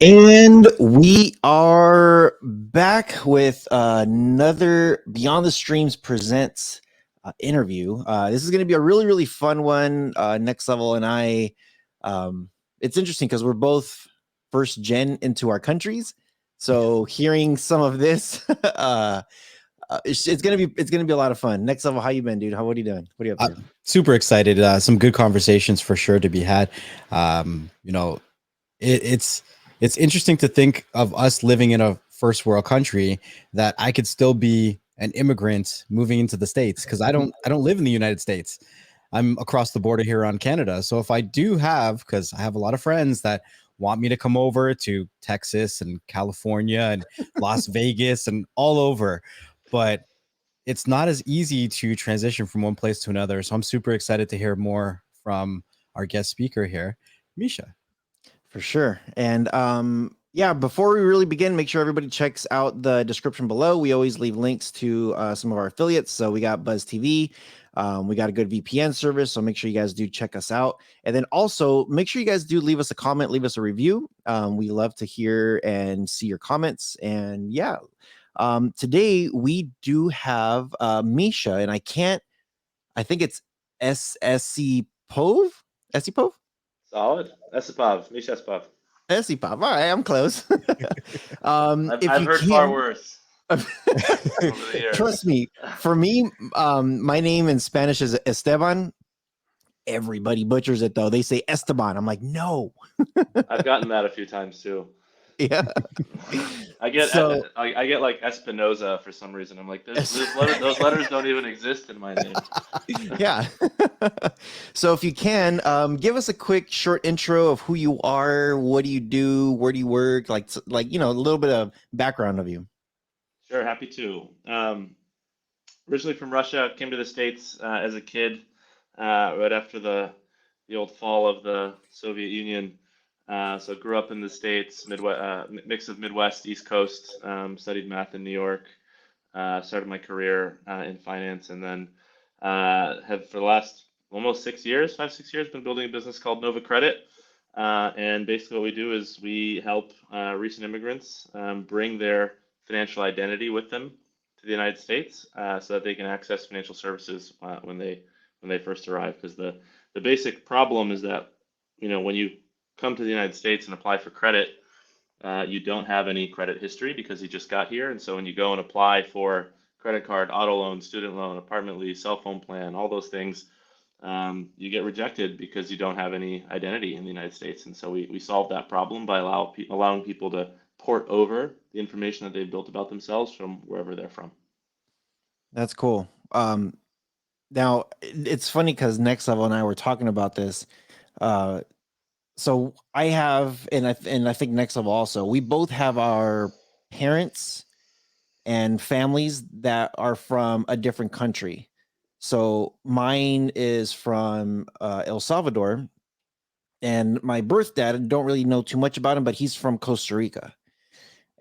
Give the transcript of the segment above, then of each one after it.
And we are back with another Beyond the Streams Presents interview. This is going to be a really, really fun one. Next Level and I, it's interesting because we're both first gen into our countries. So hearing some of this, it's gonna be a lot of fun. Next Level, how you been, dude? What are you doing? What are you up to? Super excited. Some good conversations for sure to be had. You know, it's interesting to think of us living in a first world country that I could still be an immigrant moving into the States because I don't live in the United States. I'm across the border here on Canada. So if I do have, because I have a lot of friends that want me to come over to Texas and California and Las Vegas and all over, but it's not as easy to transition from one place to another. So I'm super excited to hear more from our guest speaker here, Misha. For sure. And yeah, before we really begin, make sure everybody checks out the description below. We always leave links to some of our affiliates. So we got Buzz TV. We got a good VPN service. So make sure you guys do check us out. And then also make sure you guys do leave us a comment, leave us a review. We love to hear and see your comments. And yeah, today we do have Misha, and I think it's esipov. Esipov? Solid. Esipov. Misha Esipov. Esipov. All right, I'm close. I've heard far worse. Over the years. Trust me, for me, my name in Spanish is Esteban. Everybody butchers it though. They say Esteban. I'm like, no. I've gotten that a few times too. Yeah. I get like Espinoza for some reason. I'm like, those letters don't even exist in my name. Yeah. So if you can, give us a quick short intro of who you are, what do you do, where do you work, like a little bit of background of you. Sure, happy to. Originally from Russia, came to the States as a kid, right after the old fall of the Soviet Union. So grew up in the States, mix of Midwest, East Coast, studied math in New York, started my career in finance, and then have for the last almost 6 years, 5, 6 years, been building a business called Nova Credit. And basically what we do is we help recent immigrants bring their financial identity with them to the United States so that they can access financial services when they first arrive. Because the basic problem is that, when you come to the United States and apply for credit, you don't have any credit history because you just got here. And so when you go and apply for credit card, auto loan, student loan, apartment lease, cell phone plan, all those things, you get rejected because you don't have any identity in the United States. And so we solve that problem by allowing people to port over the information that they've built about themselves from wherever they're from. That's cool. Now it's funny because Next Level and I were talking about this. So I have, and I think Next Level also, we both have our parents and families that are from a different country. So mine is from El Salvador, and my birth dad, don't really know too much about him, but he's from Costa Rica.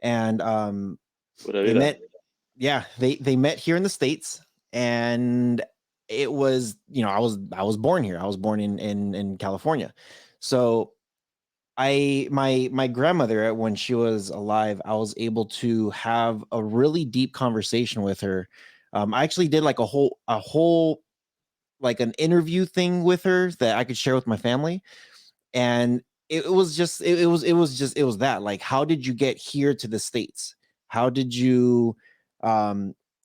And they met, yeah, they met here in the States, and it was, I was born here. I was born in California. So my grandmother, when she was alive, I was able to have a really deep conversation with her. I actually did like a whole like an interview thing with her that I could share with my family. And it was that, like, how did you get here to the States? How did you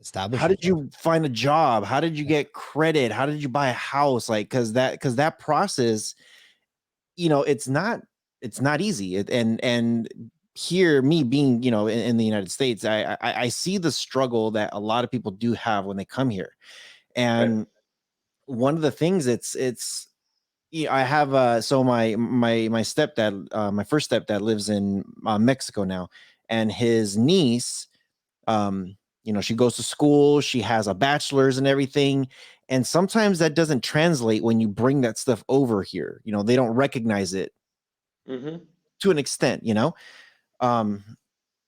Establish. how did you find a job? How did you get credit? How did you buy a house? Like, because that process, it's not easy. And here, me being, in the United States, I see the struggle that a lot of people do have when they come here. And Right. one of the things, I have so my stepdad, my first stepdad, lives in Mexico now, and his niece, she goes to school, she has a bachelor's and everything. And sometimes that doesn't translate when you bring that stuff over here. They don't recognize it Mm-hmm. to an extent.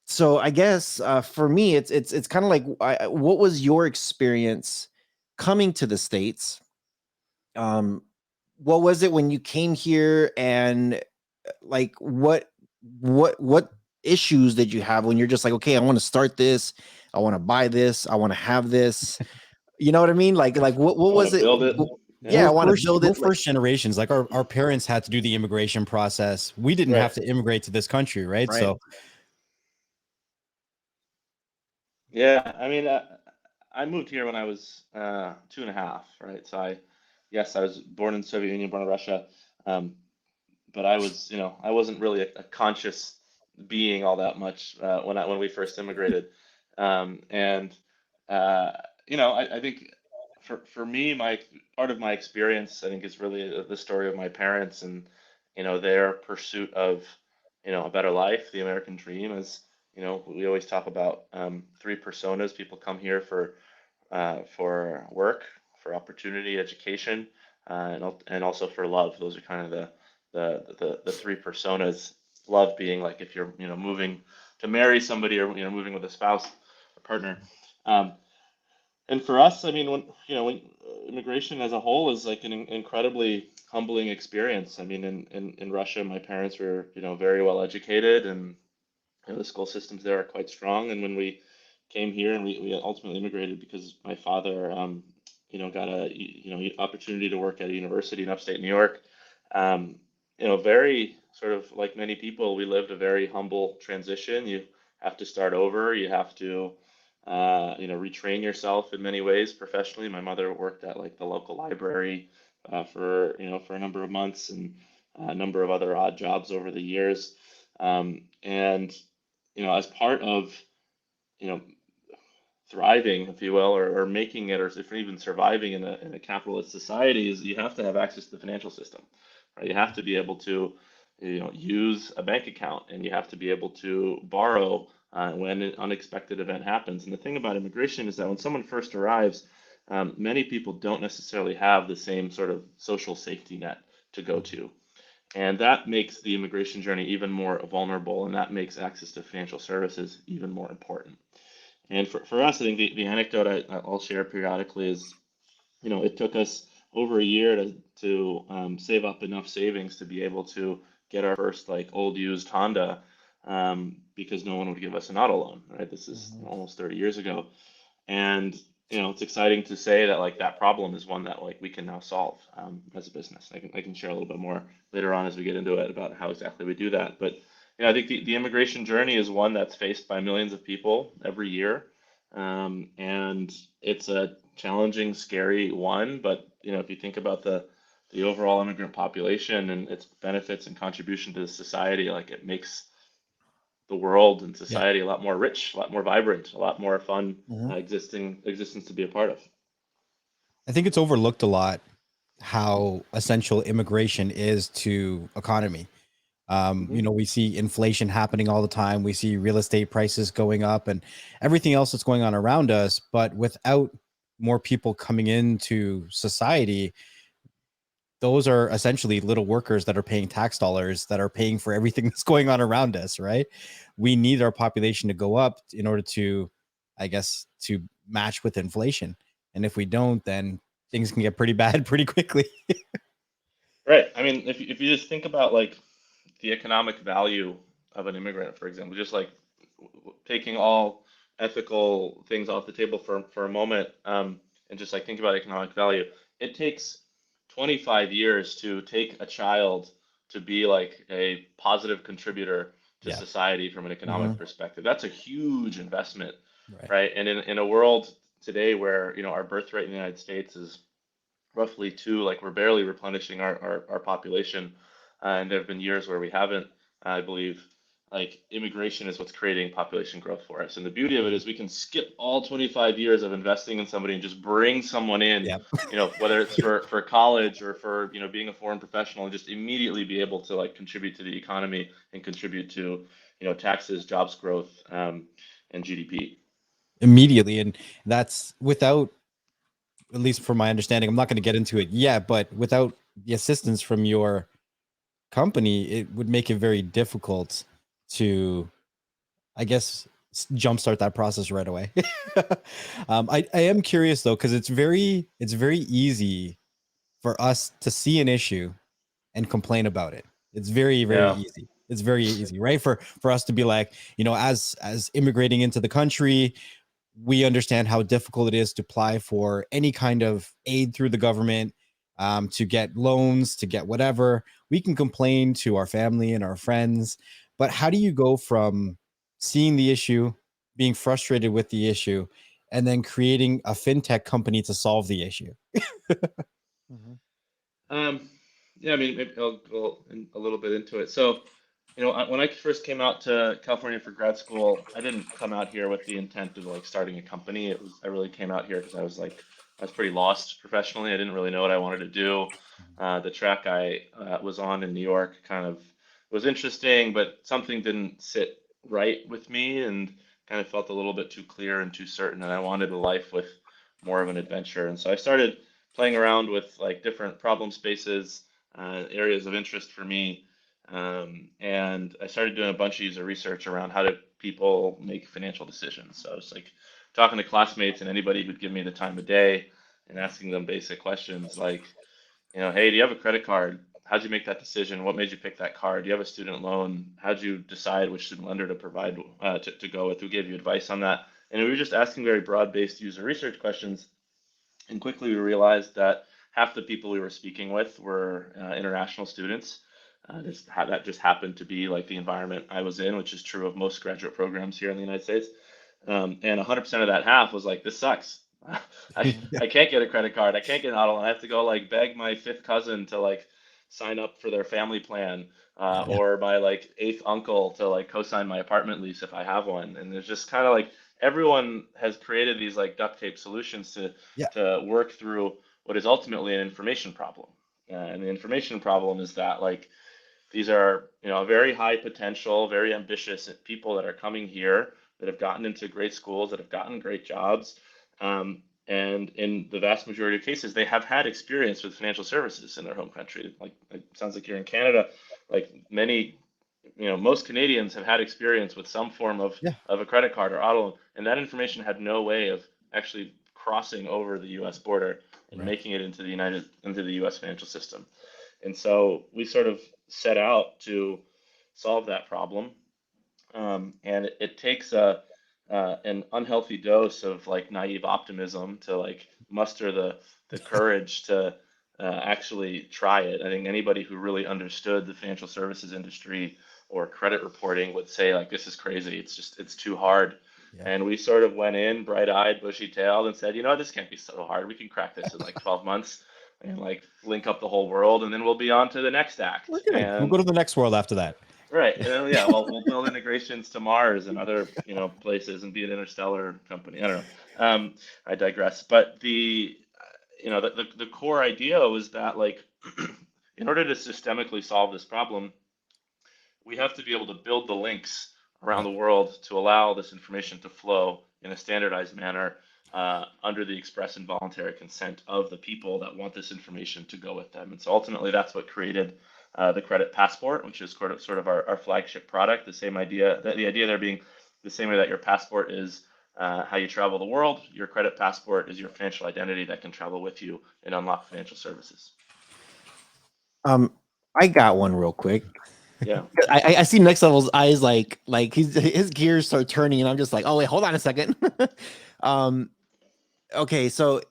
So I guess for me, it's kind of like, what was your experience coming to the States? What was it when you came here, and like what what issues did you have when you're just like, okay, I want to start this, I want to buy this, I want to have this, you know what I mean? Like what I want was to it? build it. Yeah, I Yeah. want to build We're it. Like, first generations. Like our parents had to do the immigration process. We didn't Right. have to immigrate to this country, right? right. So Yeah. I mean, I moved here when I was 2.5, right? So yes, I was born in Soviet Union, born in Russia. Um, but I was, I wasn't really a conscious being all that much when we first immigrated, and uh, I think for me, my part of my experience, I think, is really the story of my parents and their pursuit of a better life, the American dream. As we always talk about three personas. People come here for work, for opportunity, education, and also for love. Those are kind of the three personas. Love being like if you're moving to marry somebody or moving with a spouse or partner. Um, and for us, I mean, when immigration as a whole is like an incredibly humbling experience. I mean, in Russia, my parents were very well educated and the school systems there are quite strong. And when we came here and we ultimately immigrated because my father, got a opportunity to work at a university in upstate New York. Um, very sort of like many people, we lived a very humble transition. You have to start over. You have to, retrain yourself in many ways professionally. My mother worked at like the local library for a number of months and a number of other odd jobs over the years. And as part of, you know, thriving, if you will, or making it, or if even surviving in a capitalist society, is you have to have access to the financial system, right? You have to be able to, use a bank account, and you have to be able to borrow when an unexpected event happens. And the thing about immigration is that when someone first arrives, many people don't necessarily have the same sort of social safety net to go to. And that makes the immigration journey even more vulnerable, and that makes access to financial services even more important. And for us, I think the anecdote I'll share periodically is, it took us over a year to save up enough savings to be able to get our first like old used Honda, because no one would give us an auto loan, right? This is Mhm. almost 30 years ago. And it's exciting to say that like that problem is one that like we can now solve as a business. I can share a little bit more later on as we get into it about how exactly we do that. But I think the immigration journey is one that's faced by millions of people every year, and it's a challenging, scary one. But if you think about the overall immigrant population and its benefits and contribution to the society, like it makes the world and yeah, society a lot more rich, a lot more vibrant, a lot more fun Mhm. existence to be a part of. I think it's overlooked a lot how essential immigration is to economy. Hmm. We see inflation happening all the time. We see real estate prices going up and everything else that's going on around us. But without more people coming into society, those are essentially little workers that are paying tax dollars that are paying for everything that's going on around us, right? We need our population to go up in order to, I guess, to match with inflation. And if we don't, then things can get pretty bad pretty quickly. Right. I mean, if you just think about like the economic value of an immigrant, for example, just like taking all ethical things off the table for a moment, and just like think about economic value, it takes 25 years to take a child to be like a positive contributor to Yeah. society from an economic Mhm. perspective. That's a huge investment, Right. right? And in a world today where our birth rate in the United States is roughly two, like we're barely replenishing our population, and there have been years where we haven't. I believe like immigration is what's creating population growth for us. And the beauty of it is we can skip all 25 years of investing in somebody and just bring someone in, Yeah. whether it's for college or for, being a foreign professional, and just immediately be able to like contribute to the economy and contribute to, taxes, jobs growth, and GDP. Immediately. And that's without, at least from my understanding, I'm not going to get into it yet, but without the assistance from your company, it would make it very difficult to, I guess, jumpstart that process right away. I am curious though, because it's very easy for us to see an issue and complain about it. It's very, very Yeah. easy. It's very easy, right? For us to be like, as immigrating into the country, we understand how difficult it is to apply for any kind of aid through the government, to get loans, to get whatever. We can complain to our family and our friends, but how do you go from seeing the issue, being frustrated with the issue, and then creating a fintech company to solve the issue? Mhm. Yeah, I mean, maybe I'll go a little bit into it. So, when I first came out to California for grad school, I didn't come out here with the intent of like starting a company. I really came out here because I was pretty lost professionally. I didn't really know what I wanted to do. The track I was on in New York kind of was interesting, but something didn't sit right with me and kind of felt a little bit too clear and too certain. And I wanted a life with more of an adventure. And so I started playing around with like different problem spaces, areas of interest for me. And I started doing a bunch of user research around how do people make financial decisions. So I was like talking to classmates and anybody who'd give me the time of day and asking them basic questions like, hey, do you have a credit card? How'd you make that decision? What made you pick that card? Do you have a student loan? How'd you decide which student lender to provide to go with? Who gave you advice on that? And we were just asking very broad-based user research questions. And quickly we realized that half the people we were speaking with were international students. That just happened to be like the environment I was in, which is true of most graduate programs here in the United States. And 100% of that half was like, this sucks. I can't get a credit card. I can't get an auto loan. I have to go like beg my fifth cousin to like sign up for their family plan, Yeah. or my like eighth uncle to like co-sign my apartment lease if I have one. And there's just kind of like everyone has created these like duct tape solutions Yeah. to work through what is ultimately an information problem. And the information problem is that like these are, very high potential, very ambitious people that are coming here that have gotten into great schools, that have gotten great jobs. And in the vast majority of cases, they have had experience with financial services in their home country. Like, it sounds like you're in Canada. Like many, most Canadians have had experience with some form Yeah. of a credit card or auto loan, and that information had no way of actually crossing over the U.S. border and Right. making it into the U.S. financial system. And so we sort of set out to solve that problem. And it takes an unhealthy dose of like naive optimism to like muster the courage to actually try it. I think anybody who really understood the financial services industry or credit reporting would say like this is crazy. It's too hard. Yeah. And we sort of went in bright-eyed, bushy-tailed, and said, this can't be so hard. We can crack this in like 12 months and like link up the whole world, and then we'll be on to the next We're act. good. We'll go And to the next world after that. right, and then yeah, we'll build integrations to Mars and other places and be an interstellar company. I don't know. I digress. But the core idea was that like in order to systemically solve this problem, we have to be able to build the links around Yeah. the world to allow this information to flow in a standardized manner under the express and voluntary consent of the people that want this information to go with them. And so ultimately, that's what created the credit passport, which is sort of our flagship product. The same idea, the idea there being the same way that your passport is how you travel the world, your credit passport is your financial identity that can travel with you and unlock financial services. I got one real quick. Yeah. I see Next Level's eyes like his gears start turning, and I'm just like, oh wait, hold on a second. um, okay, so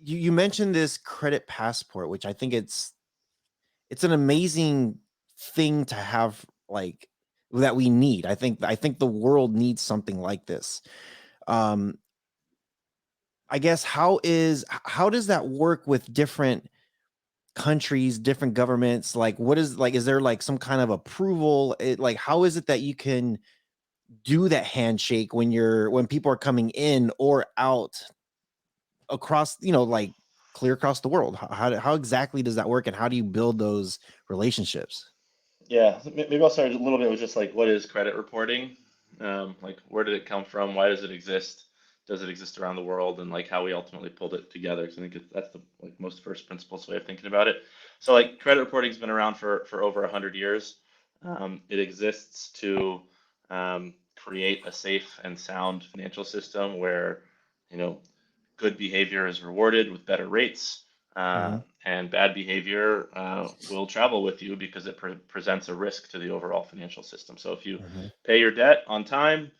you mentioned this credit passport, which I think it's an amazing thing to have, like that we need. I think the world needs something like this. Um, I guess how does that work with different countries, different governments? Like, what is like, is there like some kind of approval? Like, how is it that you can do that handshake when people are coming in or out across, like clear across the world? How exactly does that work, and how do you build those relationships? Yeah, maybe I'll start a little bit with just like what is credit reporting? Like where did it come from? Why does it exist? Does it exist around the world? And like how we ultimately pulled it together? Because I think that's the like most first principles way of thinking about it. So like credit reporting's been around for over 100 years. It exists to create a safe and sound financial system where you know good behavior is rewarded with better rates, Mhm. and bad behavior will travel with you because it presents a risk to the overall financial system. So if you pay your debt on time,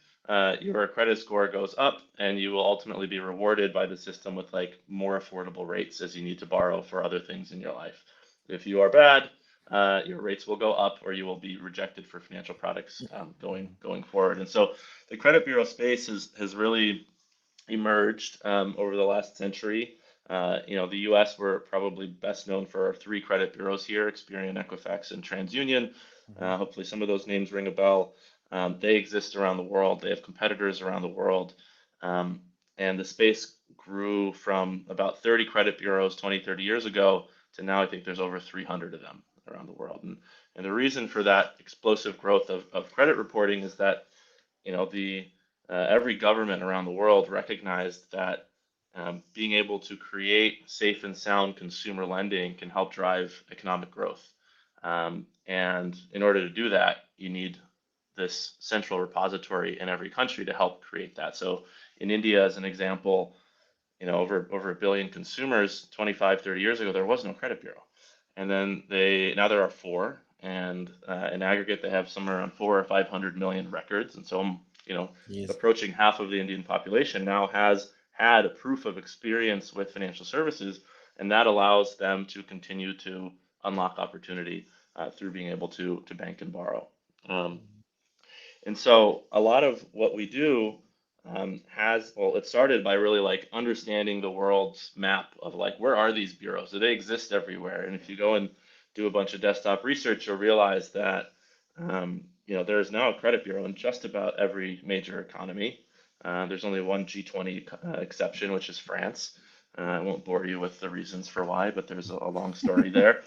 your credit score goes up, and you will ultimately be rewarded by the system with like more affordable rates as you need to borrow for other things in your life. If you are bad, your rates will go up, or you will be rejected for financial products going forward. And so the credit bureau space has really emerged over the last century. The U.S. were probably best known for our three credit bureaus here: Experian, Equifax, and TransUnion. Hopefully, some of those names ring a bell. They exist around the world. They have competitors around the world, and the space grew from about 30 credit bureaus 20, 30 years ago to now I think there's over 300 of them around the world. And the reason for that explosive growth of credit reporting is that the every government around the world recognized that being able to create safe and sound consumer lending can help drive economic growth. And in order to do that, you need this central repository in every country to help create that. So in India, as an example, over a billion consumers 25, 30 years ago, there was no credit bureau. And then now there are four, and in aggregate, they have somewhere around 400 or 500 million records. And so, approaching half of the Indian population now has had a proof of experience with financial services, and that allows them to continue to unlock opportunity through being able to bank and borrow. And so a lot of what we do it started by really like understanding the world's map of like, where are these bureaus? Do they exist everywhere? And if you go and do a bunch of desktop research, you'll realize that, there's now a credit bureau in just about every major economy. There's only one G20 exception, which is France. I won't bore you with the reasons for why, but there's a long story there.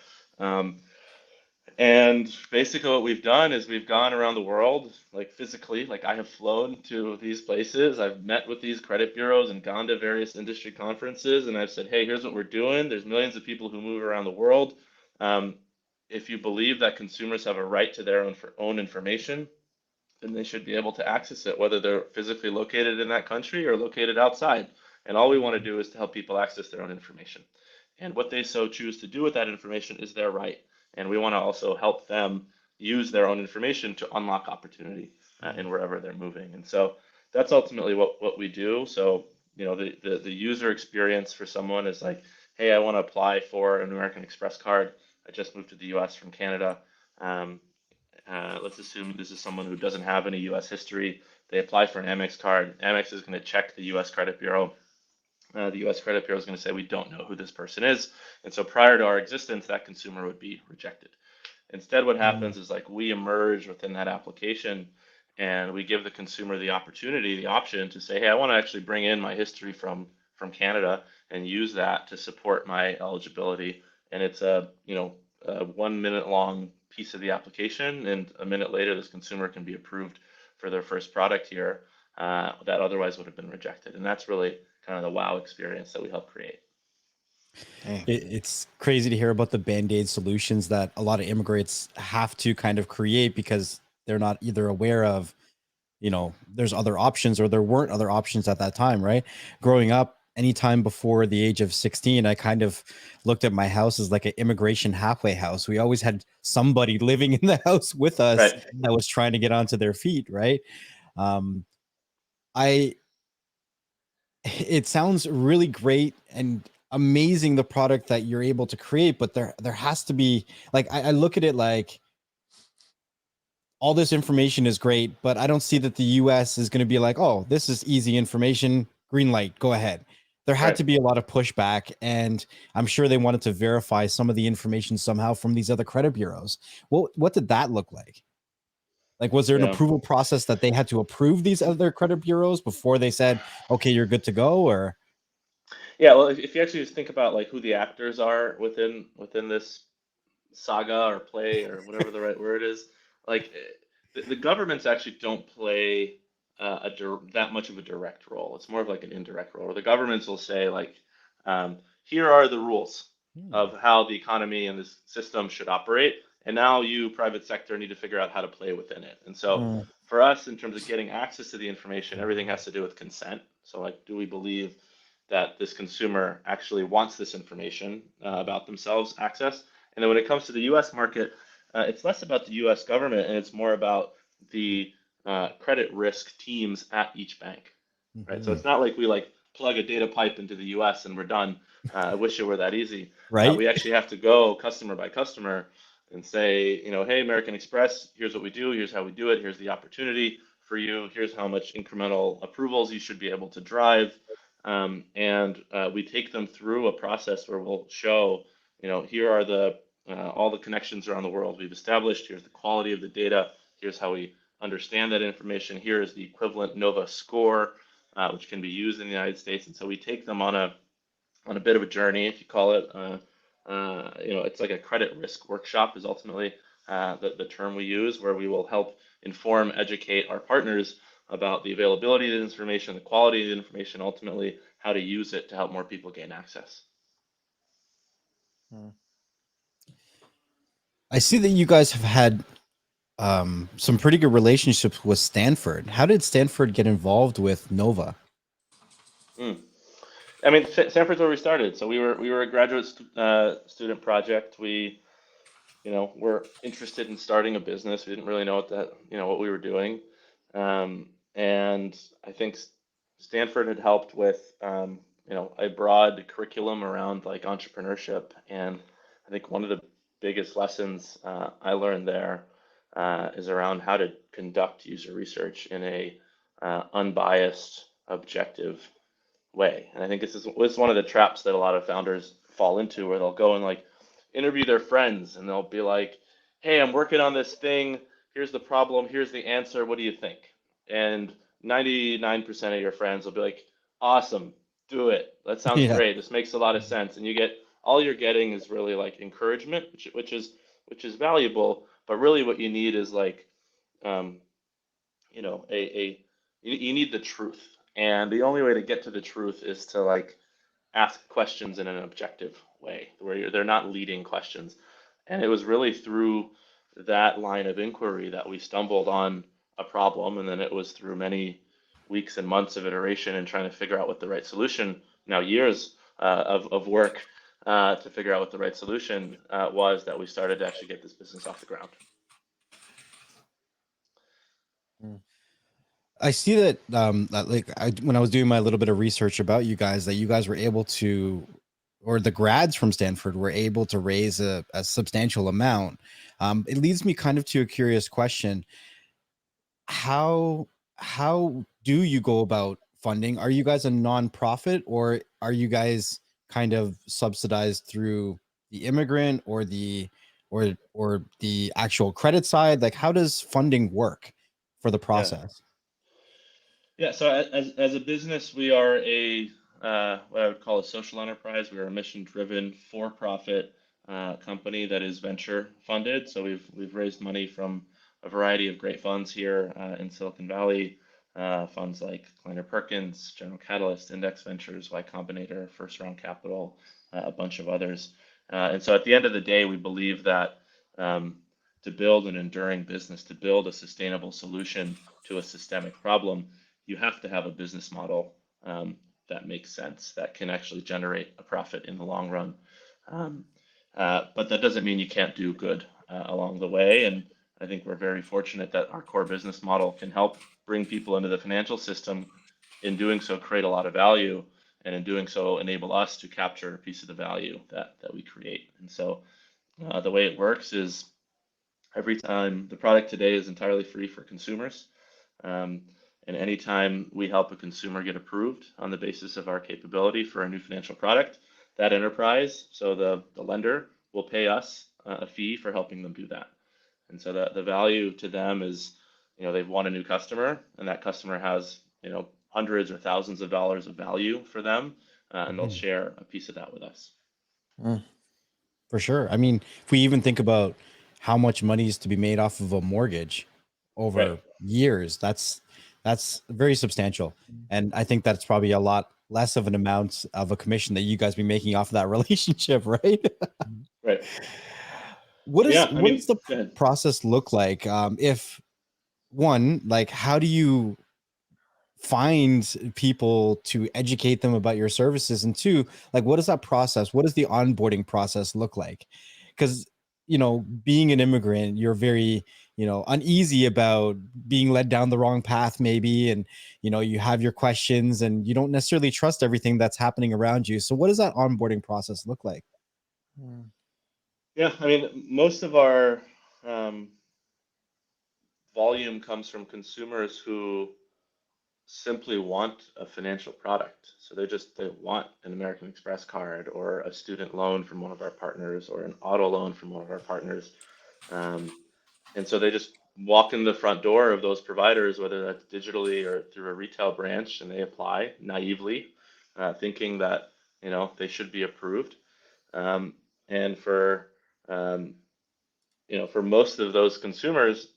And basically what we've done is we've gone around the world, like physically, like I have flown to these places. I've met with these credit bureaus and gone to various industry conferences, and I've said, hey, here's what we're doing. There's millions of people who move around the world. If you believe that consumers have a right to their own information, then they should be able to access it, whether they're physically located in that country or located outside. And all we want to do is to help people access their own information. And what they so choose to do with that information is their right. And we want to also help them use their own information to unlock opportunity in wherever they're moving. And so that's ultimately what we do. So, the user experience for someone is like, hey, I want to apply for an American Express card. I just moved to the US from Canada. Let's assume this is someone who doesn't have any US history. They apply for an Amex card. Amex is going to check the US credit bureau. The US credit bureau is going to say, we don't know who this person is. And so prior to our existence, that consumer would be rejected. Instead, what happens is like we emerge within that application, and we give the consumer the opportunity, the option to say, hey, I want to actually bring in my history from Canada and use that to support my eligibility. And it's a 1 minute long piece of the application, and a minute later, this consumer can be approved for their first product here that otherwise would have been rejected. And that's really kind of the wow experience that we help create. It's crazy to hear about the Band-Aid solutions that a lot of immigrants have to kind of create because they're not either aware of, there's other options, or there weren't other options at that time, right? Growing up, anytime before the age of 16, I kind of looked at my house as like an immigration halfway house. We always had somebody living in the house with us Right. that was trying to get onto their feet, right? It sounds really great and amazing, the product that you're able to create, but there has to be, like, I look at it like all this information is great, but I don't see that the US is going to be like, oh, this is easy information, green light, go ahead. There had to be a lot of pushback, and I'm sure they wanted to verify some of the information somehow from these other credit bureaus. What did that look like? Like, was there an approval process that they had to approve these other credit bureaus before they said, okay, you're good to go? Or Yeah, well, if you actually just think about like who the actors are within this saga or play or whatever the right word is, like the governments actually don't play that much of a direct role. It's more of like an indirect role. Or the governments will say like, here are the rules of how the economy and this system should operate, and now you, private sector, need to figure out how to play within it. And so for us, in terms of getting access to the information, everything has to do with consent. So like, do we believe that this consumer actually wants this information about themselves access. And then when it comes to the U.S. market, it's less about the U.S. government and it's more about the credit risk teams at each bank, right? So it's not like we like plug a data pipe into the U.S. and we're done. I wish it were that easy. Right? We actually have to go customer by customer and say, hey, American Express, here's what we do, here's how we do it, here's the opportunity for you, here's how much incremental approvals you should be able to drive. And we take them through a process where we'll show, here are the all the connections around the world we've established, here's the quality of the data, here's how we understand that information, here is the equivalent NOVA score, which can be used in the United States. And so we take them on a bit of a journey, if you call it. It's like a credit risk workshop is ultimately the term we use, where we will help inform, educate our partners about the availability of the information, the quality of the information, ultimately how to use it to help more people gain access. I see that you guys have had some pretty good relationships with Stanford. How did Stanford get involved with NOVA? I mean, Stanford's where we started. So we were a graduate student project. We, were interested in starting a business. We didn't really know what we were doing, and I think Stanford had helped with a broad curriculum around like entrepreneurship. And I think one of the biggest lessons I learned there is around how to conduct user research in a unbiased, objective way. And I think this is one of the traps that a lot of founders fall into, where they'll go and like interview their friends and they'll be like, hey, I'm working on this thing. Here's the problem. Here's the answer. What do you think? And 99% of your friends will be like, awesome, do it. That sounds great. This makes a lot of sense. And all you're getting is really like encouragement, which is valuable. But really what you need is like, you need the truth. And the only way to get to the truth is to like ask questions in an objective way, where they're not leading questions. And it was really through that line of inquiry that we stumbled on a problem, and then it was through many weeks and months of iteration and trying to figure out what the right solution, now years of work to figure out what the right solution was, that we started to actually get this business off the ground. I see that, when I was doing my little bit of research about you guys, that you guys were able to, or the grads from Stanford were able to raise a substantial amount. It leads me kind of to a curious question. How do you go about funding? Are you guys a nonprofit, or are you guys kind of subsidized through the immigrant or the actual credit side? Like, how does funding work for the process? Yeah, so as a business, we are what I would call a social enterprise. We are a mission-driven, for-profit company that is venture funded. So we've raised money from a variety of great funds here in Silicon Valley, funds like Kleiner Perkins, General Catalyst, Index Ventures, Y Combinator, First Round Capital, a bunch of others. And so at the end of the day, we believe that to build an enduring business, to build a sustainable solution to a systemic problem, you have to have a business model that makes sense, that can actually generate a profit in the long run. But that doesn't mean you can't do good along the way. And I think we're very fortunate that our core business model can help bring people into the financial system. In doing so, create a lot of value, and in doing so, enable us to capture a piece of the value that we create. And so the way it works is every time the product today is entirely free for consumers. And anytime we help a consumer get approved on the basis of our capability for a new financial product, that enterprise, so the lender, will pay us a fee for helping them do that. And so the value to them is, they've won a new customer, and that customer has, hundreds or thousands of dollars of value for them, and they'll share a piece of that with us. For sure. I mean, if we even think about how much money is to be made off of a mortgage over years, that's very substantial. And I think that's probably a lot less of an amount of a commission that you guys be making off of that relationship, right? Right. What does the process look like? If one, like, how do you find people to educate them about your services? And two, like, what is that process? What does the onboarding process look like? Because, being an immigrant, you're very, uneasy about being led down the wrong path, maybe. And, you have your questions and you don't necessarily trust everything that's happening around you. So what does that onboarding process look like? Yeah, I mean, most of our um, volume comes from consumers who simply want a financial product. So they want an American Express card or a student loan from one of our partners or an auto loan from one of our partners. Um, and so they just walk in the front door of those providers, whether that's digitally or through a retail branch, and they apply naively, thinking that they should be approved. Um, and um, for most of those consumers,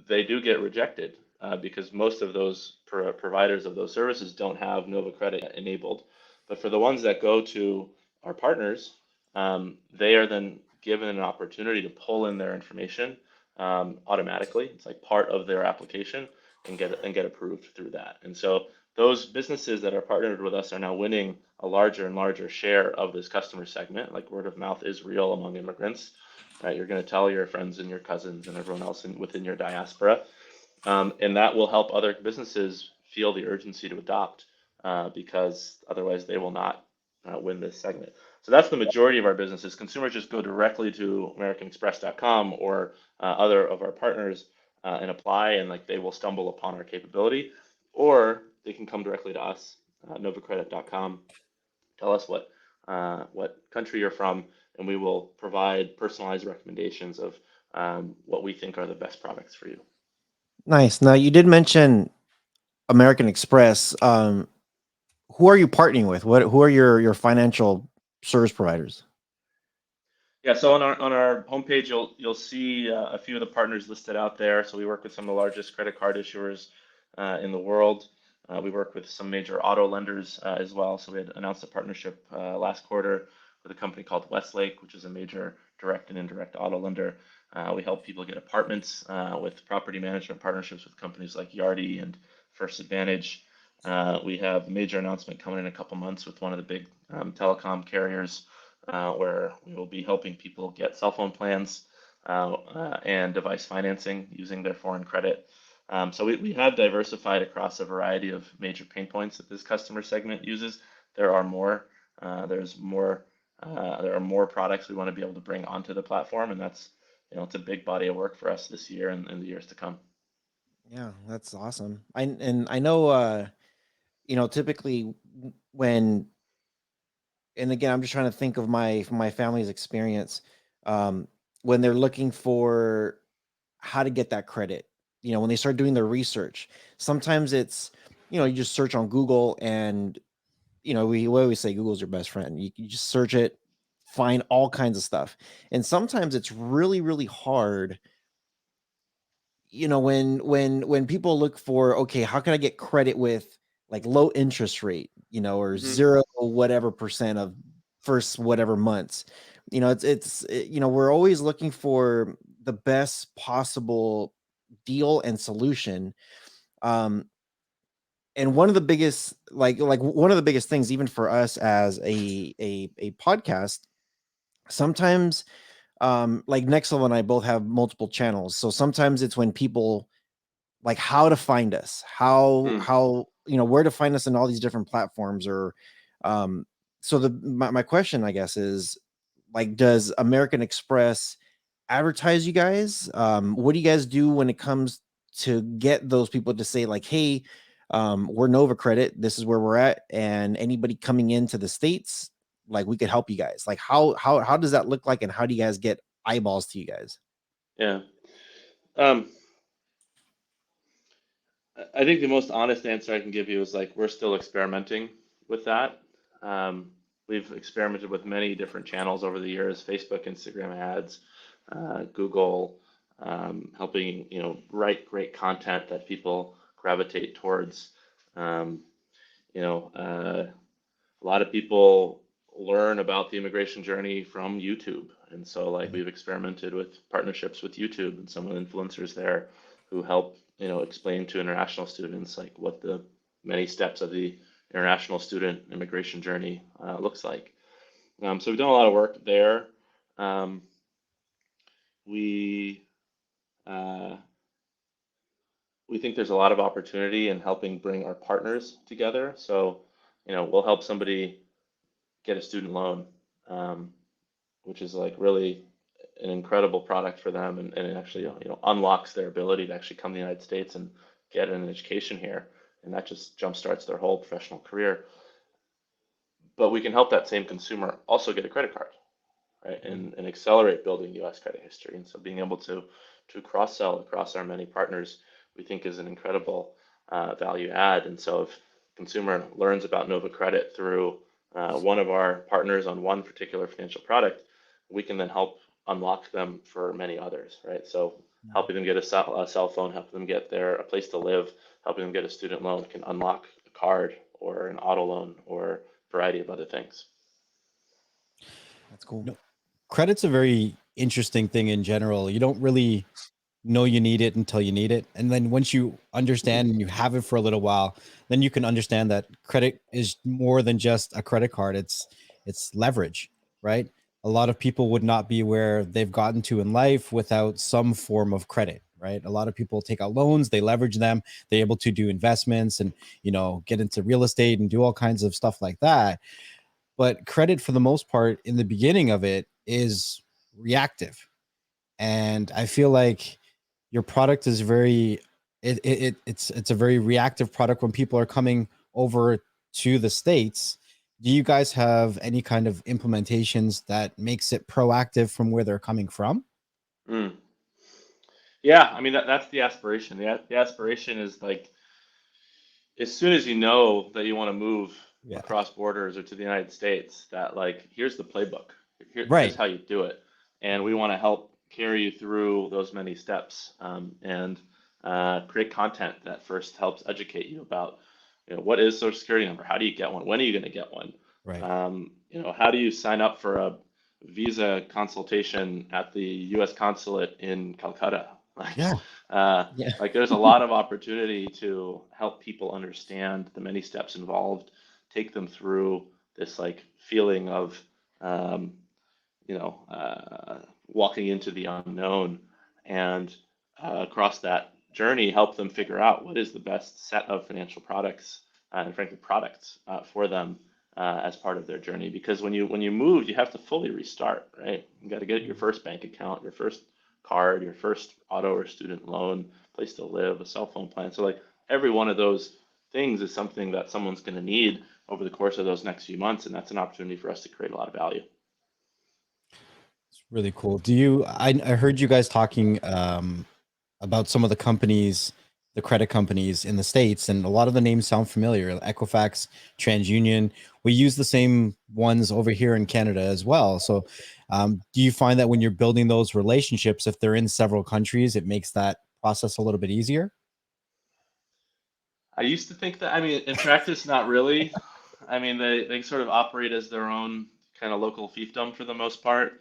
they do get rejected because most of those providers of those services don't have Nova Credit enabled. But for the ones that go to our partners, they are then given an opportunity to pull in their information automatically. It's like part of their application and get approved through that. And so those businesses that are partnered with us are now winning a larger and larger share of this customer segment. Like word of mouth is real among immigrants, right? You're going to tell your friends and your cousins and everyone else within your diaspora, and that will help other businesses feel the urgency to adopt because otherwise they will not win this segment. So that's the majority of our businesses. Consumers just go directly to AmericanExpress.com or other of our partners and apply, and like they will stumble upon our capability, or they can come directly to us, NovaCredit.com. Tell us what country you're from, and we will provide personalized recommendations of what we think are the best products for you. Nice. Now you did mention American Express. Who are you partnering with? Who are your financial service providers? Yeah, so on our homepage, you'll see a few of the partners listed out there. So we work with some of the largest credit card issuers in the world. We work with some major auto lenders as well. So we had announced a partnership last quarter with a company called Westlake, which is a major direct and indirect auto lender. We help people get apartments with property management partnerships with companies like Yardi and First Advantage. We have a major announcement coming in a couple months with one of the big telecom carriers where we will be helping people get cell phone plans and device financing using their foreign credit. So we have diversified across a variety of major pain points that this customer segment uses. There are more. There's more. There are more products we want to be able to bring onto the platform, and that's it's a big body of work for us this year and the years to come. Yeah, that's awesome. I know typically when, and again, I'm just trying to think of my family's experience um when they're looking for how to get that credit. When they start doing their research, sometimes it's you just search on Google, and we always say Google's your best friend. You just search it, find all kinds of stuff, and sometimes it's really really hard. When people look for, okay, how can I get credit with like low interest rate, or Hmm. zero whatever percent of first whatever months. We're always looking for the best possible deal and solution. um and one of the biggest, like one of the biggest things, even for us as a podcast, sometimes, like Next Level and I both have multiple channels, so sometimes it's when people, like, how to find us, how where to find us in all these different platforms, or so my question, I guess, is, like, does American Express advertise you guys? What do you guys do when it comes to get those people to say, like, hey, we're Nova Credit, this is where we're at, and anybody coming into the States, like, we could help you guys? Like, how does that look like, and how do you guys get eyeballs to you guys? Yeah. Um, I think the most honest answer I can give you is like we're still experimenting with that. Um, we've experimented with many different channels over the years: Facebook, Instagram ads, Google, helping write great content that people gravitate towards. Um, a lot of people learn about the immigration journey from YouTube, and so like we've experimented with partnerships with YouTube and some of the influencers there who help explain to international students like what the many steps of the international student immigration journey looks like. So we've done a lot of work there. Um, we uh, we think there's a lot of opportunity in helping bring our partners together. So, we'll help somebody get a student loan, um, which is like really an incredible product for them, and it actually unlocks their ability to actually come to the United States and get an education here, and that just jumpstarts their whole professional career. But we can help that same consumer also get a credit card, right, and accelerate building U.S. credit history. And so being able to cross sell across our many partners, we think is an incredible value add. And so if consumer learns about Nova Credit through one of our partners on one particular financial product, we can then help unlock them for many others, right? So helping them get a cell phone, helping them get a place to live, helping them get a student loan can unlock a card or an auto loan or a variety of other things. That's cool. No, credit's a very interesting thing in general. You don't really know you need it until you need it. And then once you understand and you have it for a little while, then you can understand that credit is more than just a credit card. It's leverage, right? A lot of people would not be where they've gotten to in life without some form of credit, right? A lot of people take out loans, they leverage them, they're able to do investments and, get into real estate and do all kinds of stuff like that. But credit, for the most part, in the beginning of it is reactive. And I feel like your product is it's a very reactive product when people are coming over to the States. Do you guys have any kind of implementations that makes it proactive from where they're coming from? Mm. Yeah, I mean that's the aspiration. The aspiration is like as soon as you know that you want to move Yeah. across borders or to the United States, that like here's the playbook. Here's Right. how you do it, and we want to help carry you through those many steps, and create content that first helps educate you about what is Social Security number, how do you get one, when are you going to get one, Right. how do you sign up for a visa consultation at the U.S. consulate in Calcutta, like Yeah. Yeah. like there's a lot of opportunity to help people understand the many steps involved, take them through this like feeling of um, walking into the unknown, and across that journey, help them figure out what is the best set of financial products and frankly products for them as part of their journey. Because when you move, you have to fully restart, right? You got to get your first bank account, your first card, your first auto or student loan, place to live, a cell phone plan. So like every one of those things is something that someone's going to need over the course of those next few months, and that's an opportunity for us to create a lot of value. It's really cool. I heard you guys talking about some of the companies, the credit companies in the States, and a lot of the names sound familiar. Equifax, TransUnion. We use the same ones over here in Canada as well. So do you find that when you're building those relationships, if they're in several countries, it makes that process a little bit easier? I used to think that, I mean, in practice, not really. I mean, they sort of operate as their own kind of local fiefdom for the most part,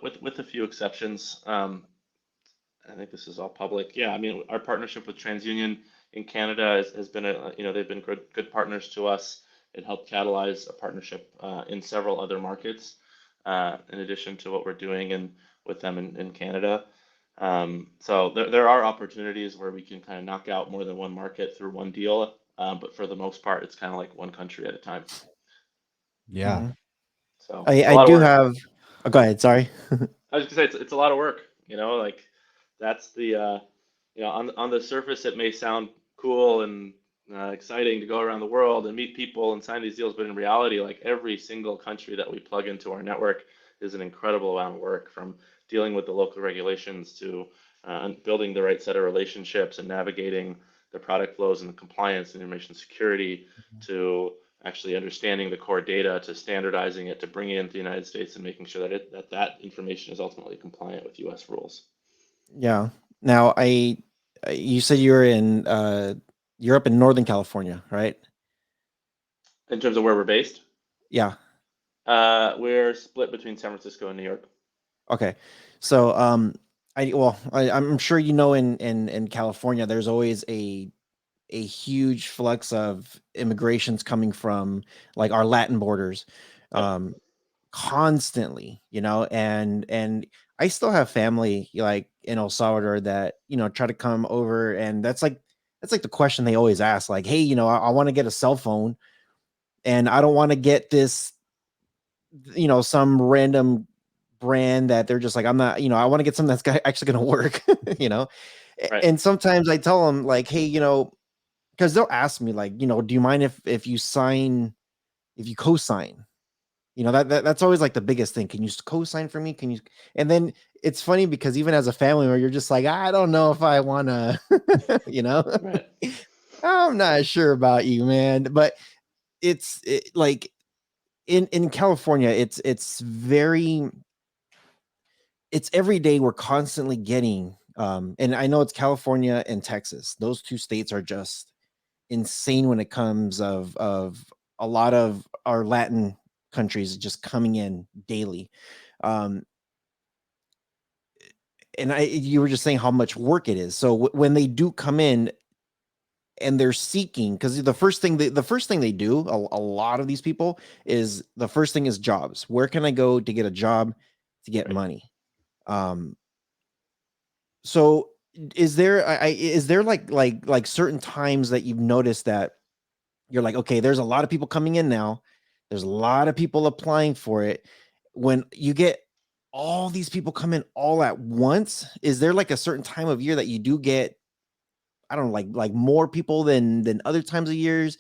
with a few exceptions. I think this is all public. Yeah, I mean, our partnership with TransUnion in Canada has been they've been good partners to us. It helped catalyze a partnership in several other markets, in addition to what we're doing with them in Canada. So there are opportunities where we can kind of knock out more than one market through one deal, but for the most part, it's kind of like one country at a time. Yeah. Mhm. So it's a I lot of do work. have. Oh, go ahead. Sorry. I was gonna say it's a lot of work. Like that's the on the surface it may sound cool and exciting to go around the world and meet people and sign these deals, but in reality, like every single country that we plug into our network is an incredible amount of work, from dealing with the local regulations to building the right set of relationships and navigating the product flows and the compliance and information security, to actually understanding the core data, to standardizing it, to bringing it into the United States and making sure that information is ultimately compliant with U.S. rules. Yeah. Now, you said you're up in Northern California, right? In terms of where we're based, Yeah. we're split between San Francisco and New York. Okay. So, I'm sure in California, there's always a a huge flux of immigrations coming from like our Latin borders, constantly, and I still have family like in El Salvador that, try to come over, and that's like the question they always ask, like, hey, I want to get a cell phone, and I don't want to get this, some random brand that they're just like, I'm not, I want to get something that's actually going to work, you know? Right. And sometimes I tell them like, hey, because they'll ask me like, do you mind if you co-sign? That's always like the biggest thing. Can you co-sign for me? Can you? And then it's funny because even as a family member, you're just like, I don't know if I want to, Right. I'm not sure about you, man. But like in California, it's every day we're constantly getting, and I know it's California and Texas. Those two states are just insane when it comes of a lot of our Latin countries just coming in daily. Um, and you were just saying how much work it is. So when they do come in and they're seeking, because the first thing they do, a lot of these people, is the first thing is jobs. Where can I go to get a job to get Right. money? So is there like certain times that you've noticed that you're like, okay, there's a lot of people coming in now. There's a lot of people applying for it. When you get all these people come in all at once, is there like a certain time of year that you do get, I don't know, like more people than other times of years?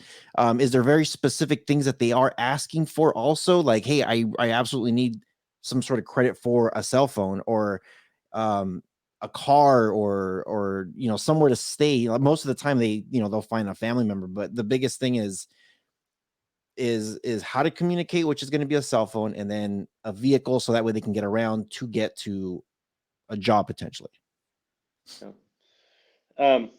Is there very specific things that they are asking for also? Like, hey, I absolutely need some sort of credit for a cell phone, or um a car, or somewhere to stay. Like, most of the time they'll find a family member, but the biggest thing is how to communicate, which is going to be a cell phone, and then a vehicle, so that way they can get around to get to a job potentially. Yeah. Um,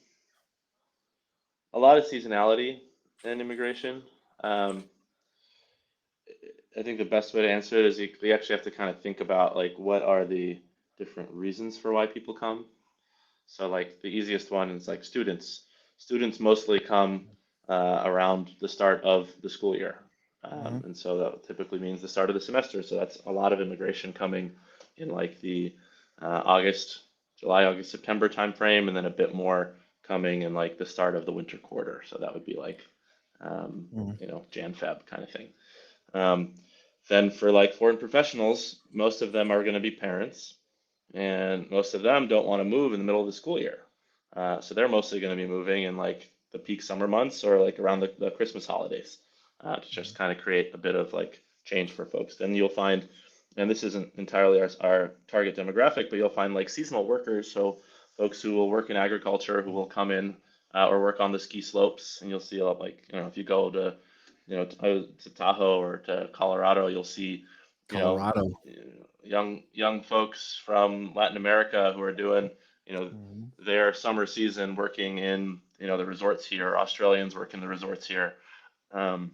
a lot of seasonality in immigration. Um, I think the best way to answer it is you actually have to kind of think about like what are the different reasons for why people come. So like the easiest one is like students. Students mostly come around the start of the school year. Mhm. And so that typically means the start of the semester. So that's a lot of immigration coming in like the August, July, August, September timeframe, and then a bit more coming in like the start of the winter quarter. So that would be like, Mhm. Jan, Feb kind of thing. Um, then for like foreign professionals, most of them are going to be parents, and most of them don't want to move in the middle of the school year. So they're mostly going to be moving in like the peak summer months or like around the Christmas holidays to just kind of create a bit of like change for folks. Then you'll find, and this isn't entirely our target demographic, but you'll find like seasonal workers. So folks who will work in agriculture who will come in or work on the ski slopes, and you'll see a lot like, if you go to, to Tahoe or to Colorado, you'll see, you know, Colorado. young folks from Latin America who are doing, Mhm. their summer season working in, the resorts here. Australians working the resorts here. Um,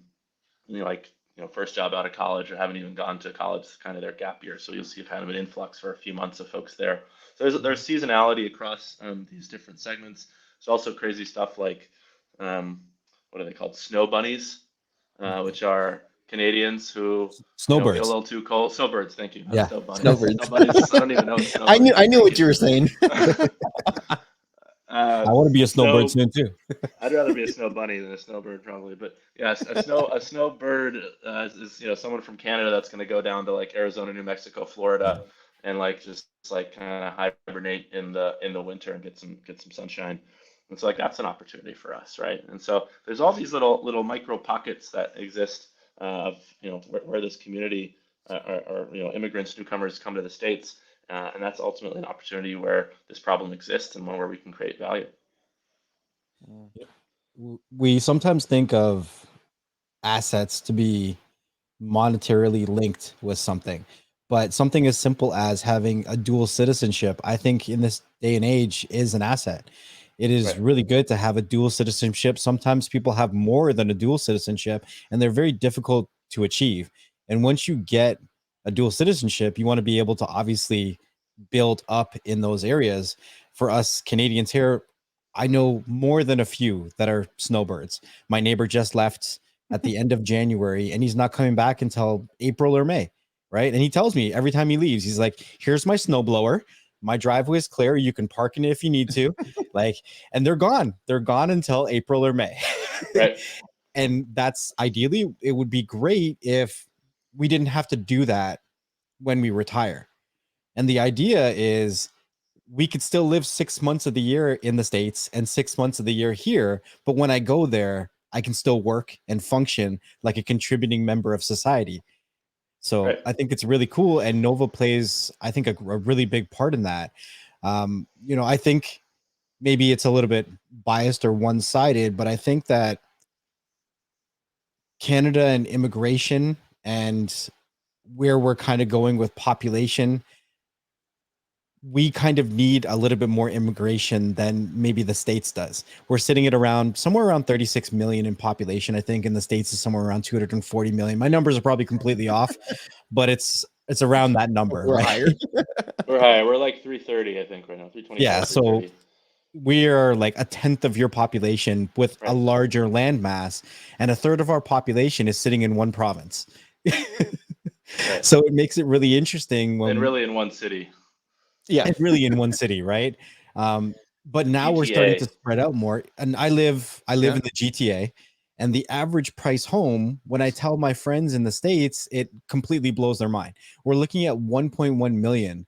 like, first job out of college or haven't even gone to college, it's kind of their gap year. So you'll see kind of an influx for a few months of folks there. So there's seasonality across these different segments. There's also crazy stuff like, um, what are they called? Snow bunnies, which are Canadians who, get a Snowbirds. little too cold. Snowbirds, thank you, not Yeah, snow bunnies. Snowbirds. Snow bunnies, I don't even know what snow I knew bunnies I are. knew Thank what you. you were saying. I want to be a snowbird Snow. soon too. I'd rather be a snow bunny than a snowbird probably, but yeah, a snowbird is someone from Canada that's going to go down to like Arizona, New Mexico, Florida, and like just like kind of hibernate in the winter and get some sunshine. And so like that's an opportunity for us, right? And so there's all these little micro pockets that exist of where this community or immigrants, newcomers come to the States, and that's ultimately an opportunity where this problem exists and one where we can create value. We sometimes think of assets to be monetarily linked with something, but something as simple as having a dual citizenship, I think in this day and age, is an asset. It is Right. really good to have a dual citizenship. Sometimes people have more than a dual citizenship, and they're very difficult to achieve. And once you get a dual citizenship, you want to be able to obviously build up in those areas. For us Canadians here, I know more than a few that are snowbirds. My neighbor just left at the end of January, and he's not coming back until April or May, right? And he tells me every time he leaves, he's like, "Here's my snowblower. My driveway is clear. You can park in it if you need to." Like, and they're gone. They're gone until April or May. Right. And that's ideally, it would be great if we didn't have to do that when we retire. And the idea is we could still live 6 months of the year in the States and 6 months of the year here. But when I go there, I can still work and function like a contributing member of society. So Right. I think it's really cool. And Nova plays, I think, a really big part in that. I think maybe it's a little bit biased or one-sided, but I think that Canada and immigration and where we're kind of going with population, we kind of need a little bit more immigration than maybe the States does. We're sitting at somewhere around 36 million in population. I think in the States is somewhere around 240 million. My numbers are probably completely off, but it's around that number. We're right? higher. We're high. We're like 330, I think, right now. 325. Yeah. So 330. we are like a tenth of your population with a Right. larger land mass, and a third of our population is sitting in one province. Right. So it makes it really interesting when And really in one city. Yeah. and really in one city, right? But now we're starting to GTA. spread out more. And I live Yeah. in the GTA, and the average price home, when I tell my friends in the States, it completely blows their mind. We're looking at 1.1 million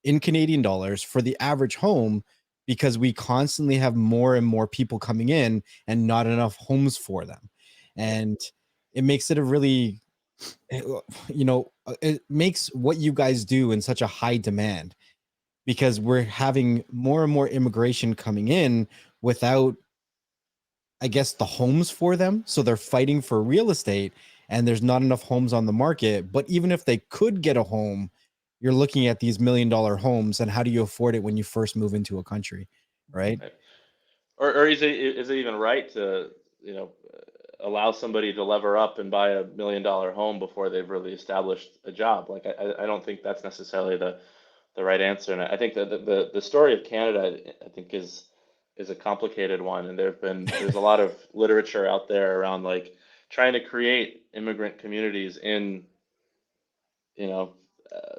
in Canadian dollars for the average home, because we constantly have more and more people coming in and not enough homes for them. And it makes it a really, it makes what you guys do in such a high demand, because we're having more and more immigration coming in without, I guess, the homes for them. So they're fighting for real estate, and there's not enough homes on the market. But even if they could get a home, you're looking at these $1 million homes, and how do you afford it when you first move into a country, right? Right. Or is it even right to, allow somebody to lever up and buy a $1 million home before they've really established a job? Like, I don't think that's necessarily the right answer. And I think that the story of Canada, I think, is a complicated one. And there's a lot of literature out there around like trying to create immigrant communities in,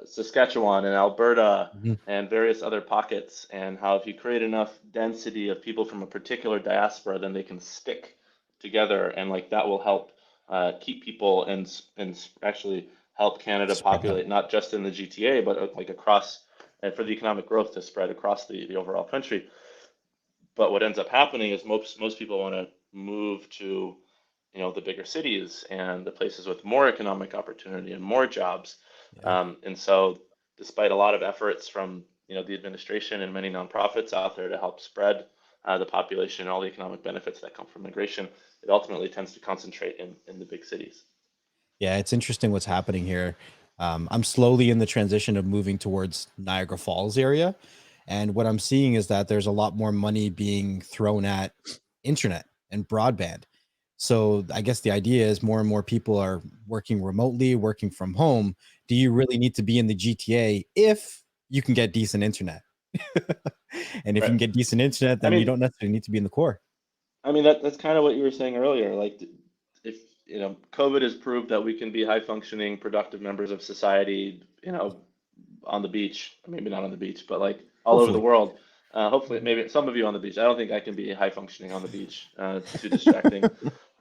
Saskatchewan and Alberta Mhm. and various other pockets, and how if you create enough density of people from a particular diaspora, then they can stick together, and like that will help keep people and actually help Canada Spread out. populate not just in the GTA, but like across, and for the economic growth to spread across the overall country. But what ends up happening is most people want to move to, the bigger cities and the places with more economic opportunity and more jobs. Yeah. And so, despite a lot of efforts from, the administration and many nonprofits out there to help spread the population and all the economic benefits that come from migration, it ultimately tends to concentrate in the big cities. Yeah, it's interesting what's happening here. I'm slowly in the transition of moving towards Niagara Falls area. And what I'm seeing is that there's a lot more money being thrown at internet and broadband. So I guess the idea is more and more people are working remotely, working from home. Do you really need to be in the GTA if you can get decent internet? And if you Right. can get decent internet, I then you mean, don't necessarily need to be in the core. that's kind of what you were saying earlier. Like, if COVID has proved that we can be high functioning, productive members of society, on the beach, maybe not on the beach, but like all over the Hopefully. world. Hopefully, maybe some of you on the beach. I don't think I can be high functioning on the beach. It's too distracting.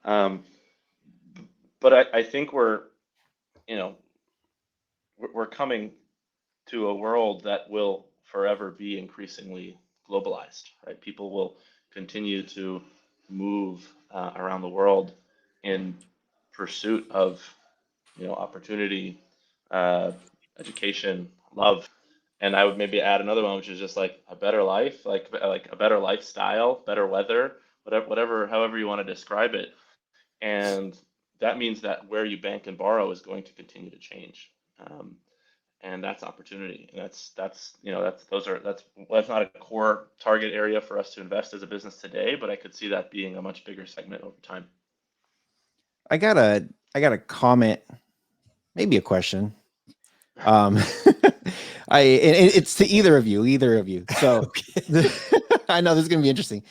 Um, but I think you know, we're coming to a world that will forever be increasingly globalized, right? People will continue to move around the world in pursuit of, opportunity, uh, education, love. And I would maybe add another one, which is just like a better life, like a better lifestyle, better weather, whatever, however you want to describe it. And that means that where you bank and borrow is going to continue to change. Um, and that's opportunity. And that's not a core target area for us to invest as a business today, but I could see that being a much bigger segment over time. I got a comment, maybe a question. It's to either of you. So I know this is going to be interesting.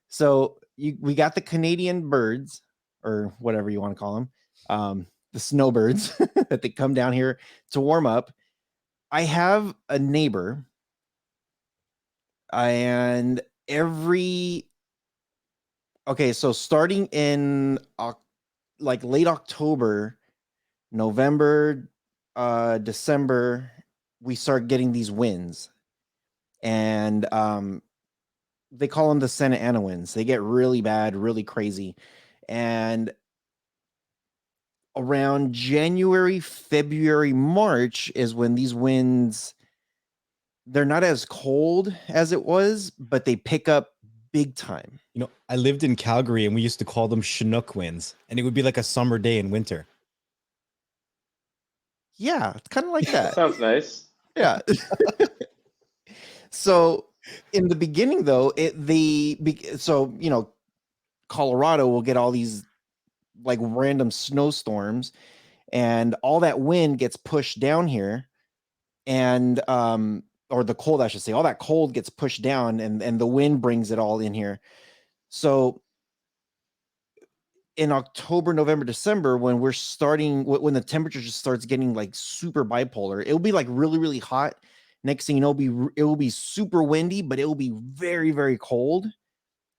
So we got the Canadian birds, or whatever you want to call them, the snowbirds that they come down here to warm up. I have a neighbor, and so starting in like late October, November, December, we start getting these winds, and they call them the Santa Ana winds. They get really bad, really crazy. And around January, February, March is when these winds, they're not as cold as it was, but they pick up big time. You know, I lived in Calgary and we used to call them Chinook winds, and it would be like a summer day in winter. Yeah, it's kind of like That that. sounds nice. Yeah. So in the beginning, though, Colorado will get all these like random snowstorms, and all that wind gets pushed down here, and or the cold, I should say, all that cold gets pushed down, and the wind brings it all in here. So in October, November, December, when when the temperature just starts getting like super bipolar, it'll be like really, really hot. Next thing you know, it will be super windy, but it will be very, very cold.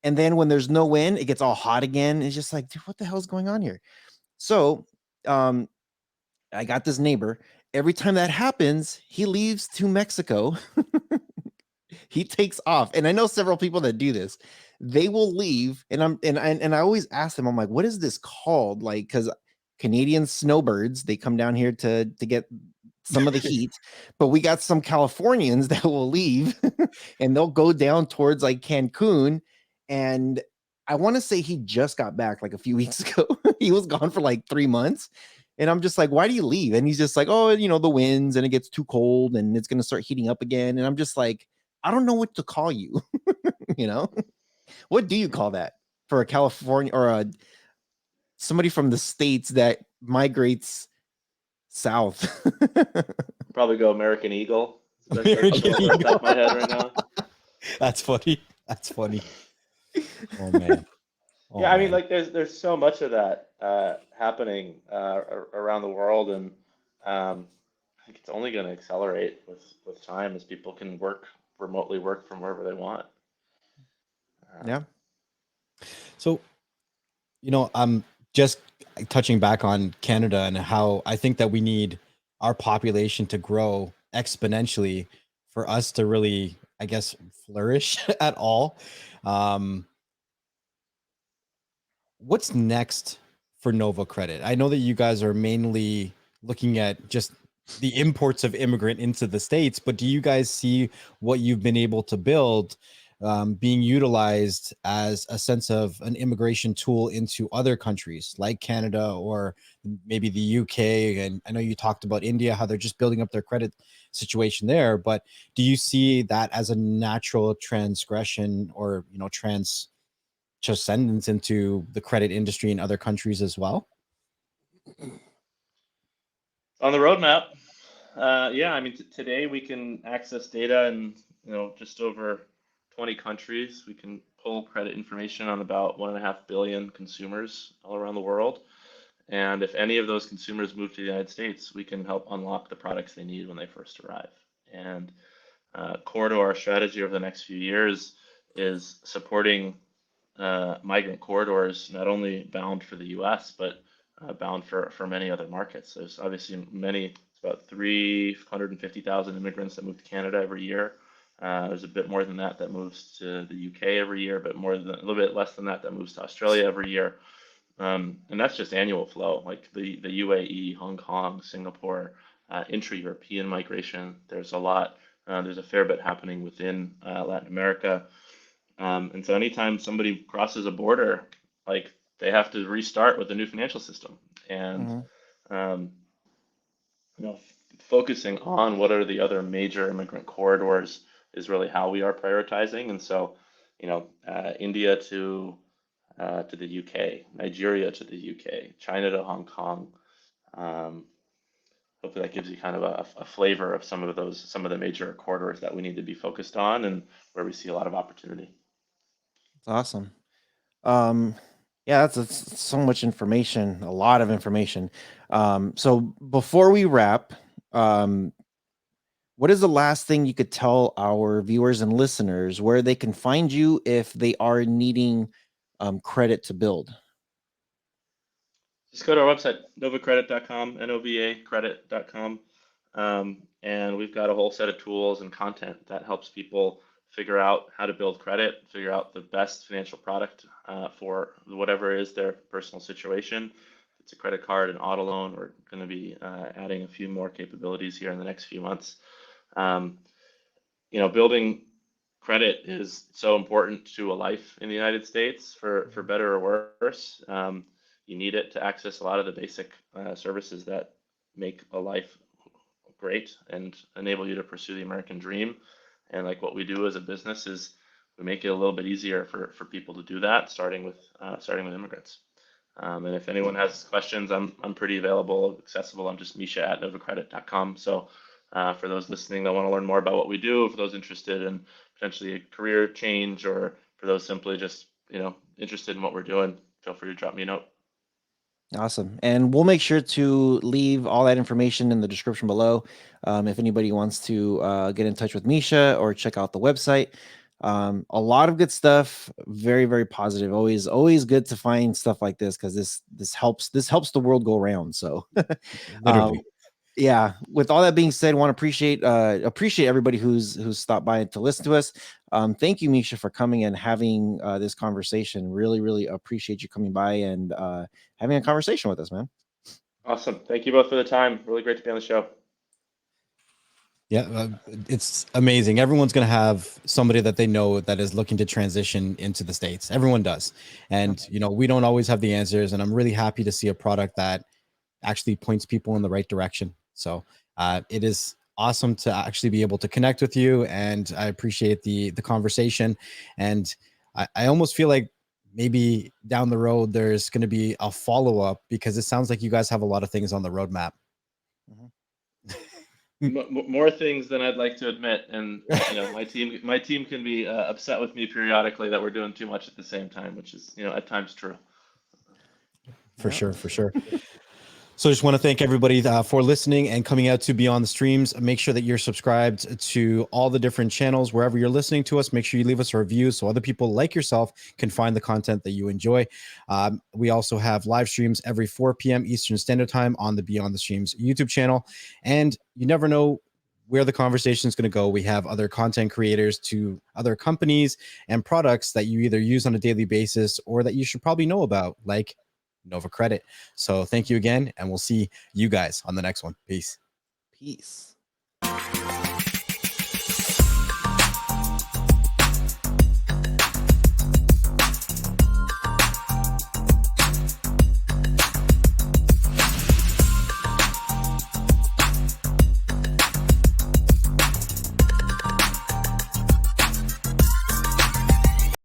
And then when there's no wind, it gets all hot again. It's just like, dude, what the hell's going on here? So, I got this neighbor. Every time that happens, he leaves to Mexico. He takes off, and I know several people that do this. They will leave, and I always ask them, I'm like, what is this called? Like, because Canadian snowbirds, they come down here to get some of the heat, but we got some Californians that will leave and they'll go down towards like Cancun. And I want to say he just got back like a few weeks ago. He was gone for like 3 months. And I'm just like, why do you leave? And he's just like, oh, the winds, and it gets too cold and it's going to start heating up again. And I'm just like, I don't know what to call you. you know, what do you call that for a California or somebody from the States that migrates south? Probably go American Eagle. American Off the top of my head right now. That's funny. That's funny. Oh man. Oh, Yeah, I mean, man. like there's so much of that happening around the world, and I think it's only going to accelerate with time as people can remotely work from wherever they want. Yeah. So, I'm just touching back on Canada and how I think that we need our population to grow exponentially for us to really, I guess, flourish at all. Um, what's next for Nova Credit? I know that you guys are mainly looking at just the imports of immigrant into the States, but do you guys see what you've been able to build being utilized as a sense of an immigration tool into other countries like Canada or maybe the UK? And I know you talked about India, how they're just building up their credit situation there, but do you see that as a natural transgression or, transcendence into the credit industry in other countries as well? On the roadmap, yeah, I mean, today we can access data in just over 20 countries. We can pull credit information on about 1.5 billion consumers all around the world. And if any of those consumers move to the United States, we can help unlock the products they need when they first arrive. And core to our strategy over the next few years is supporting migrant corridors, not only bound for the US, but bound for many other markets. There's obviously it's about 350,000 immigrants that move to Canada every year. There's a bit more than that moves to the UK every year, but a little bit less than that moves to Australia every year. And that's just annual flow, like the UAE, Hong Kong, Singapore, intra-European migration. There's a lot. There's a fair bit happening within Latin America. And so anytime somebody crosses a border, like they have to restart with a new financial system. And um, focusing on what are the other major immigrant corridors is really how we are prioritizing. And so, India to the UK, Nigeria to the UK, China to Hong Kong, hopefully that gives you kind of a flavor of some of the major corridors that we need to be focused on and where we see a lot of opportunity. It's awesome. Yeah, that's so much information, a lot of information. So before we wrap, what is the last thing you could tell our viewers and listeners where they can find you if they are needing credit to build? Just go to our website, novacredit.com, N-O-V-A credit.com. And we've got a whole set of tools and content that helps people figure out how to build credit, figure out the best financial product for whatever is their personal situation. If it's a credit card, an auto loan, we're going to be adding a few more capabilities here in the next few months. Building credit is so important to a life in the United States, for better or worse. You need it to access a lot of the basic services that make a life great and enable you to pursue the American dream. And like what we do as a business is we make it a little bit easier for people to do that, starting with immigrants. And if anyone has questions, I'm pretty available, accessible. I'm just misha at novacredit.com. So for those listening that want to learn more about what we do, for those interested in potentially a career change, or for those simply just interested in what we're doing, feel free to drop me a note. Awesome. And we'll make sure to leave all that information in the description below. If anybody wants to get in touch with Misha or check out the website. A lot of good stuff. Very, very positive. Always good to find stuff like this, because this helps the world go around. So Literally. yeah, with all that being said, I want to appreciate everybody who's stopped by to listen to us. Thank you, Misha, for coming and having this conversation. Really appreciate you coming by and having a conversation with us, man. Awesome. Thank you both for the time. Really great to be on the show. Yeah, it's amazing. Everyone's going to have somebody that they know that is looking to transition into the States. Everyone does. And, we don't always have the answers. And I'm really happy to see a product that actually points people in the right direction. So it is awesome to actually be able to connect with you. And I appreciate the conversation. And I almost feel like maybe down the road, there's going to be a follow-up, because it sounds like you guys have a lot of things on the roadmap. More things than I'd like to admit, and my team can be upset with me periodically that we're doing too much at the same time, which is at times true. For sure. So I just want to thank everybody for listening and coming out to Beyond the Streams. Make sure that you're subscribed to all the different channels wherever you're listening to us. Make sure you leave us a review so other people like yourself can find the content that you enjoy. We also have live streams every 4 p.m. Eastern Standard Time on the Beyond the Streams YouTube channel. And you never know where the conversation is going to go. We have other content creators to other companies and products that you either use on a daily basis or that you should probably know about, like Nova Credit. So thank you again, and we'll see you guys on the next one. Peace.